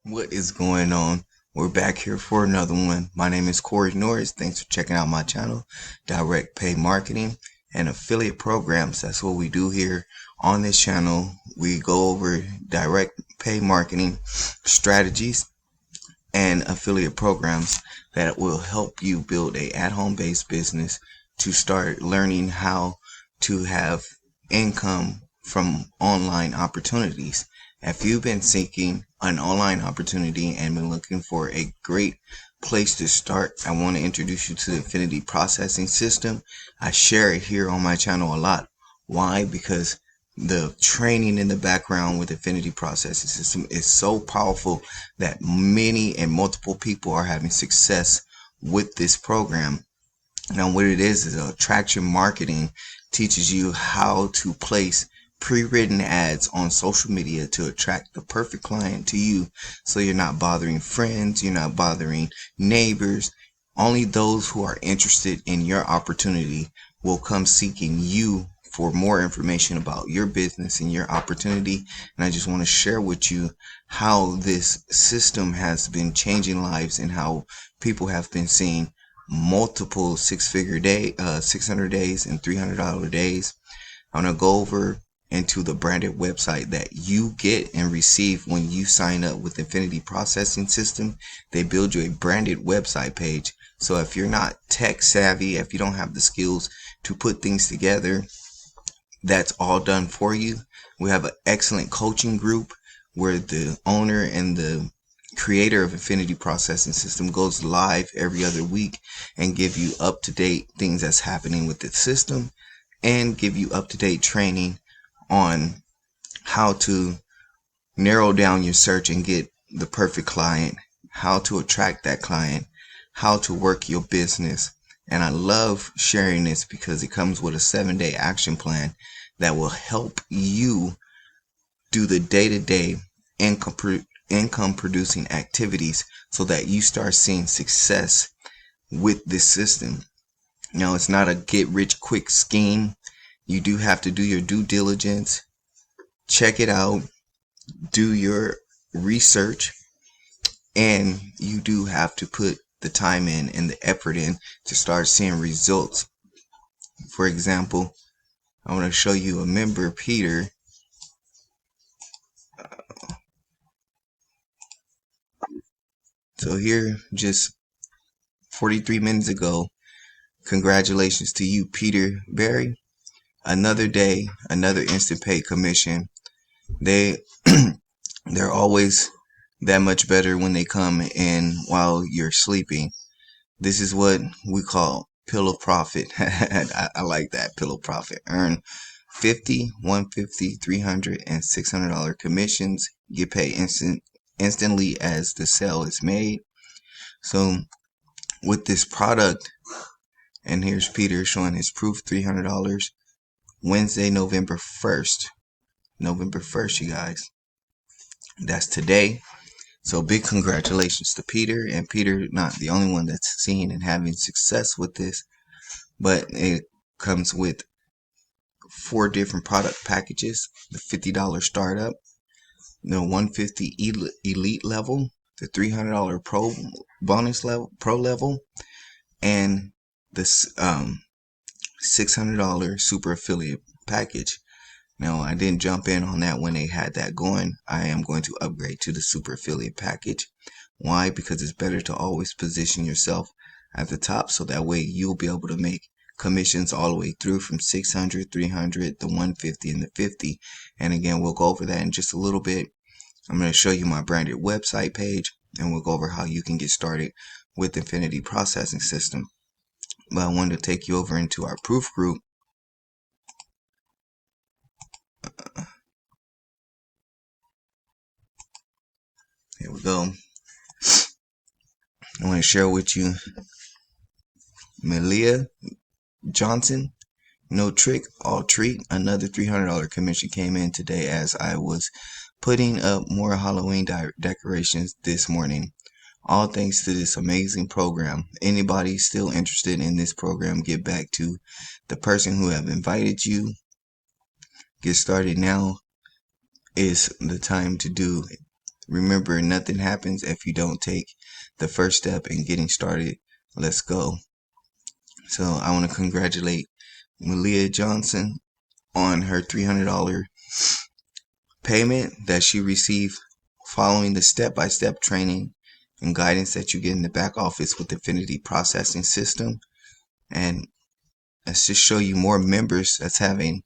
What is going on? We're back here for another one. My name is Corey Norris. Thanks for checking out my channel, Direct Pay Marketing and Affiliate Programs. That's what we do here on this channel. We go over direct pay marketing strategies and affiliate programs that will help you build a at-home based business to start learning how to have income from online opportunities. If you've been seeking an online opportunity and been looking for a great place to start, I want to introduce you to the Infinity processing system. I share it here on my channel a lot. Why? Because the training in the background with Infinity processing system is so powerful that many and multiple people are having success with this program. Now, what it is attraction marketing teaches you how to place pre-written ads on social media to attract the perfect client to you, so you're not bothering friends, you're not bothering neighbors. Only those who are interested in your opportunity will come seeking you for more information about your business and your opportunity. And I just want to share with you how this system has been changing lives and how people have been seeing multiple 600 days and $300 days. I'm going to go over into the branded website that you get and receive when you sign up with Infinity processing system. They build you a branded website page. So if you're not tech savvy, if you don't have the skills to put things together, that's all done for you. We have an excellent coaching group where the owner and the creator of Infinity processing system goes live every other week and give you up-to-date things that's happening with the system and give you up-to-date training on how to narrow down your search and get the perfect client, how to attract that client, how to work your business. And I love sharing this because it comes with a 7-day action plan that will help you do the day-to-day income producing activities so that you start seeing success with this system. Now, it's not a get rich quick scheme. You do have to do your due diligence, check it out, do your research, and you do have to put the time in and the effort in to start seeing results. For example, I want to show you a member, Peter. So here, just 43 minutes ago, congratulations to you, Peter Berry. Another day, another instant pay commission. They're always that much better when they come in while you're sleeping. This is what we call pillow profit. I like that, pillow profit. Earn 50, 150, 300, and $600 commissions. Get paid instantly as the sale is made. So with this product, and here's Peter showing his proof, $300. Wednesday, November 1st. November 1st, you guys. That's today. So big congratulations to Peter. And Peter, not the only one that's seeing and having success with this, but it comes with 4 different product packages: the $50 startup, the 150 elite level, the $300 pro bonus level, pro level, and this $600 super affiliate package. Now, I didn't jump in on that when they had that going. I am going to upgrade to the super affiliate package. Why? Because it's better to always position yourself at the top, so that way you'll be able to make commissions all the way through from 600, 300, the 150, and the 50. And again, we'll go over that in just a little bit. I'm going to show you my branded website page, and we'll go over how you can get started with Infinity processing system. But I wanted to take you over into our proof group. Here we go. I want to share with you Melia Johnson. No trick, all treat. Another $300 commission came in today as I was putting up more Halloween decorations this morning. All thanks to this amazing program. Anybody still interested in this program, get back to the person who have invited you. Get started now is the time to do it. remember, nothing happens if you don't take the first step in getting started. Let's go. So I want to congratulate Malia Johnson on her $300 payment that she received following the step-by-step training and guidance that you get in the back office with Infinity processing system. And let's just show you more members that's having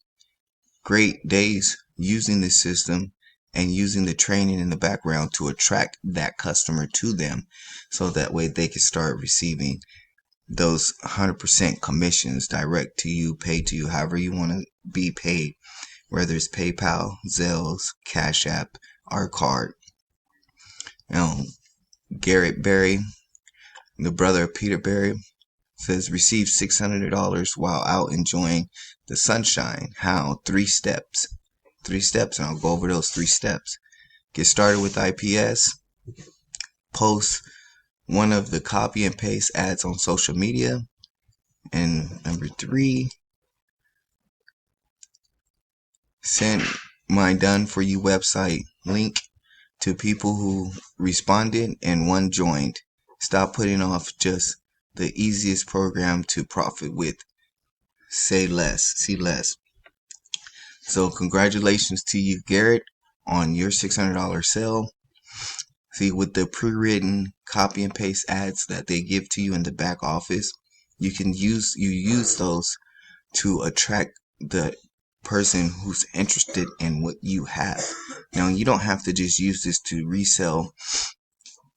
great days using this system and using the training in the background to attract that customer to them, so that way they can start receiving those 100% commissions direct to you, paid to you, however you want to be paid, whether it's PayPal, Zelle, Cash App, our card. Garrett Berry, the brother of Peter Berry, says receive $600 while out enjoying the sunshine. How? 3 steps. 3 steps, and I'll go over those 3 steps. Get started with IPS. Post one of the copy and paste ads on social media. And number 3, send my done for you website link to people who responded and one joined. Stop putting off just the easiest program to profit with. Say less, see less. So congratulations to you, Garrett, on your $600 sale. See, with the pre-written copy and paste ads that they give to you in the back office, you use those to attract the person who's interested in what you have. Now, you don't have to just use this to resell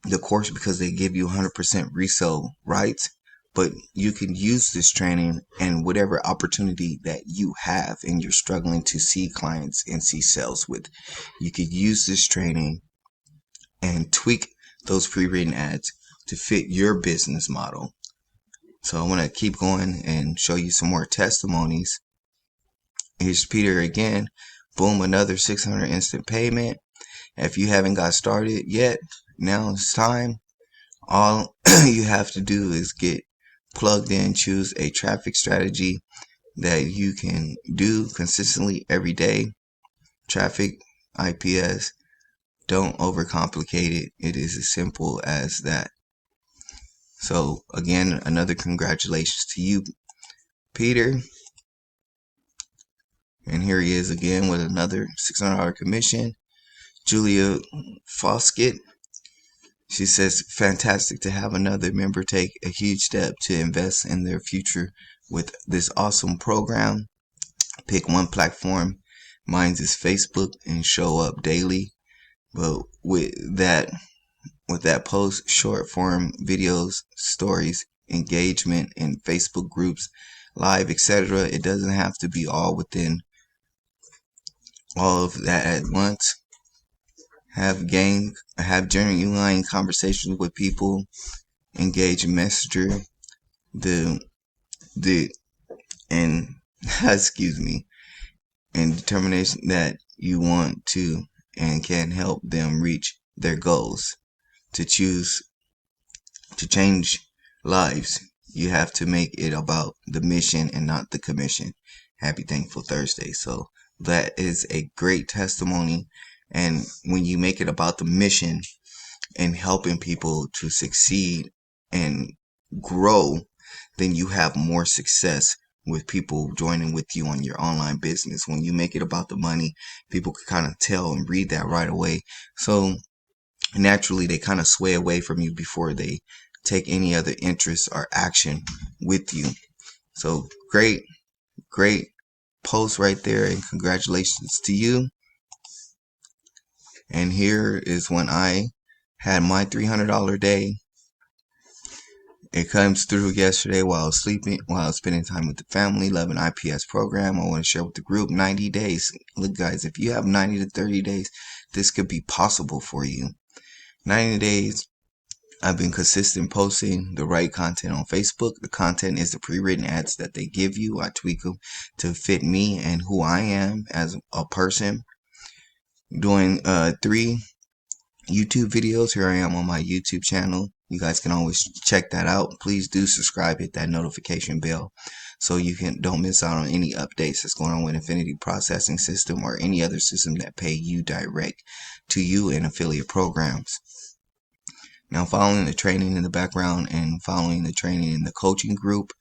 the course because they give you 100% resale rights, but you can use this training and whatever opportunity that you have and you're struggling to see clients and see sales with. You could use this training and tweak those pre-written ads to fit your business model. So I want to keep going and show you some more testimonies. Here's Peter again. Boom, another 600 instant payment. If you haven't got started yet, now it's time. All you have to do is get plugged in, choose a traffic strategy that you can do consistently every day. Traffic, IPS, don't overcomplicate it. It is as simple as that. So again, another congratulations to you, Peter. And here he is again with another $600 commission. Julia Foskett, she says, fantastic to have another member take a huge step to invest in their future with this awesome program. Pick one platform. Mine is Facebook and show up daily. But with that post, short form videos, stories, engagement in Facebook groups, live, etc. It doesn't have to be all within all of that at once. Have genuine conversations with people. Engage in Messenger. And excuse me, and determination that you want to and can help them reach their goals. To choose to change lives, you have to make it about the mission and not the commission. Happy Thankful Thursday. So that is a great testimony. And when you make it about the mission and helping people to succeed and grow, then you have more success with people joining with you on your online business. When you make it about the money, people can kind of tell and read that right away. So naturally, they kind of sway away from you before they take any other interest or action with you. So great post right there, and congratulations to you. And here is when I had my $300 day. It comes through yesterday while I was sleeping, while I was spending time with the family, loving IPS program. I want to share with the group 90 days. Look, guys, if you have 90 to 30 days, this could be possible for you. 90 days, I've been consistent posting the right content on Facebook. The content is the pre-written ads that they give you. I tweak them to fit me and who I am as a person. Doing 3 YouTube videos. Here I am on my YouTube channel. You guys can always check that out. Please do subscribe, hit that notification bell so you don't miss out on any updates that's going on with Infinity processing system or any other system that pay you direct to you in affiliate programs. Now, following the training in the background and following the training in the coaching group,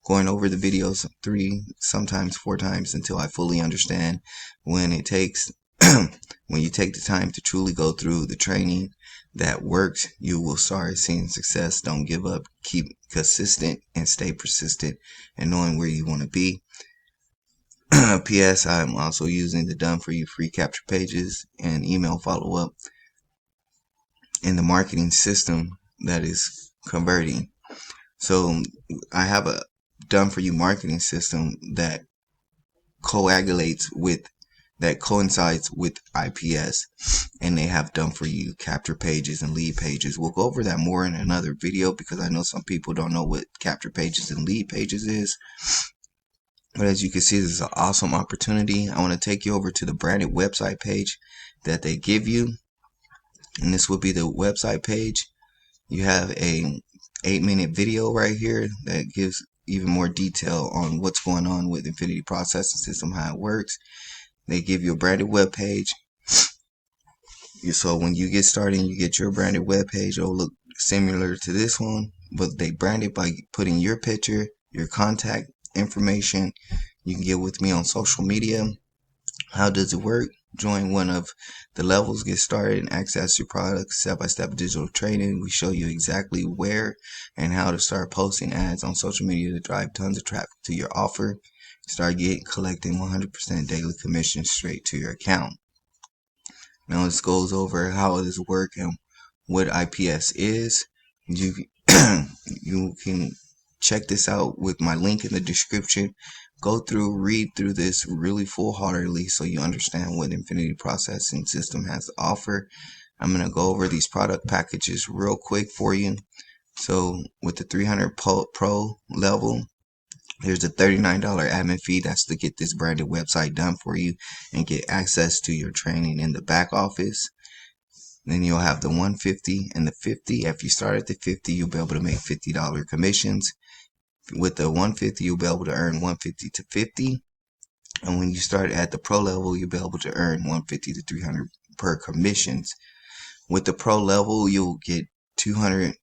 going over the videos 3, sometimes 4 times until I fully understand when it takes, when you take the time to truly go through the training that works, you will start seeing success. Don't give up, keep consistent and stay persistent and knowing where you want to be. P.S. I'm also using the done for you free capture pages and email follow-up in the marketing system that is converting. So I have a done for you marketing system that coincides with IPS, and they have done for you capture pages and lead pages. We'll go over that more in another video because I know some people don't know what capture pages and lead pages is. But as you can see, this is an awesome opportunity. I want to take you over to the branded website page that they give you, and this will be the website page. You have a 8-minute video right here that gives even more detail on what's going on with Infinity Processing System, how it works. They give you a branded web page. So when you get started, you get your branded web page. It'll look similar to this one, but they brand it by putting your picture, your contact information. You can get with me on social media. How does it work? Join one of the levels, get started, and access your products. Step-by-step digital training. We show you exactly where and how to start posting ads on social media to drive tons of traffic to your offer. Start collecting 100% daily commission straight to your account. Now this goes over how it is work and what IPS is. You you can check this out with my link in the description. Go through, read through this really full-heartedly so you understand what Infinity Processing System has to offer. I'm going to go over these product packages real quick for you. So with the 300 Pro level, there's a $39 admin fee. That's to get this branded website done for you and get access to your training in the back office. Then you'll have the 150 and the 50. If you start at the 50, you'll be able to make $50 commissions. With the 150, you'll be able to earn 150 to 50. And when you start at the pro level, you'll be able to earn 150 to 300 per commissions. With the pro level, you'll get 200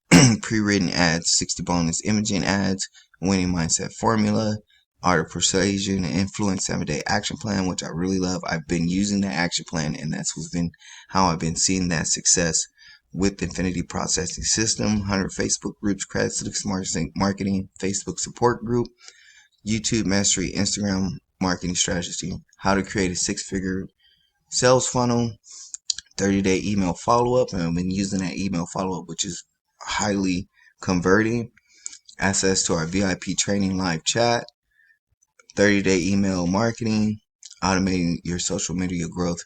pre-written ads, 60 bonus imaging ads, winning mindset formula, art of persuasion and influence, 7-day action plan, which I really love. I've been using that action plan, and that's what's been how I've been seeing that success with the Infinity Processing System. 100 Facebook groups, credits to the Smart Sync Marketing Facebook support group, YouTube mastery, Instagram marketing strategy, how to create a 6-figure sales funnel, 30-day email follow-up, and I've been using that email follow-up, which is highly converting. Access to our VIP training live chat, 30-day email marketing, automating your social media growth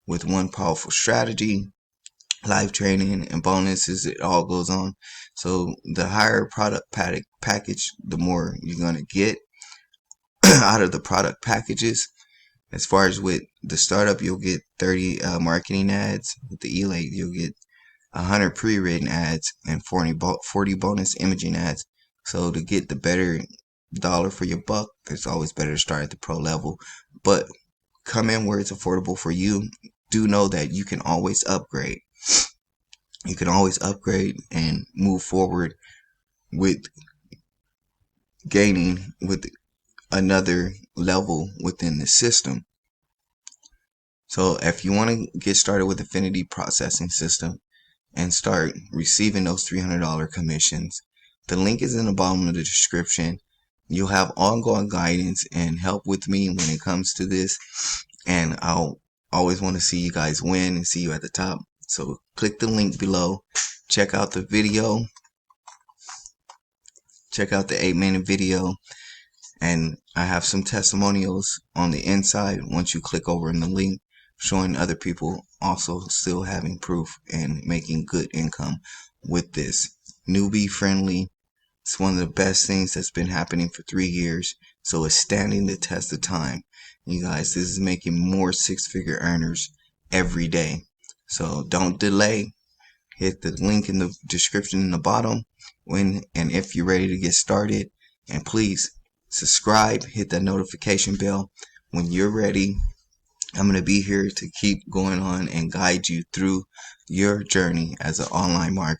with one powerful strategy, live training and bonuses. It all goes on. So the higher product package, the more you're going to get out of the product packages. As far as with the startup, you'll get 30 marketing ads. With the Elite, you'll get 100 pre-written ads and 40 bonus imaging ads. So to get the better dollar for your buck, it's always better to start at the pro level. But come in where it's affordable for you. Do know that you can always upgrade. You can always upgrade and move forward with gaining with another level within the system. So if you want to get started with Infinity Processing System and start receiving those $300 commissions, the link is in the bottom of the description. You'll have ongoing guidance and help with me when it comes to this, and I'll always want to see you guys win and see you at the top. So click the link below, check out the video, check out the 8-minute video, and I have some testimonials on the inside once you click over in the link, showing other people also still having proof and making good income with this. Newbie friendly. It's one of the best things that's been happening for 3 years. So it's standing the test of time. You guys, this is making more 6-figure earners every day. So don't delay. Hit the link in the description in the bottom when and if you're ready to get started. And please subscribe, hit that notification bell when you're ready I'm going to be here to keep going on and guide you through your journey as an online marketer.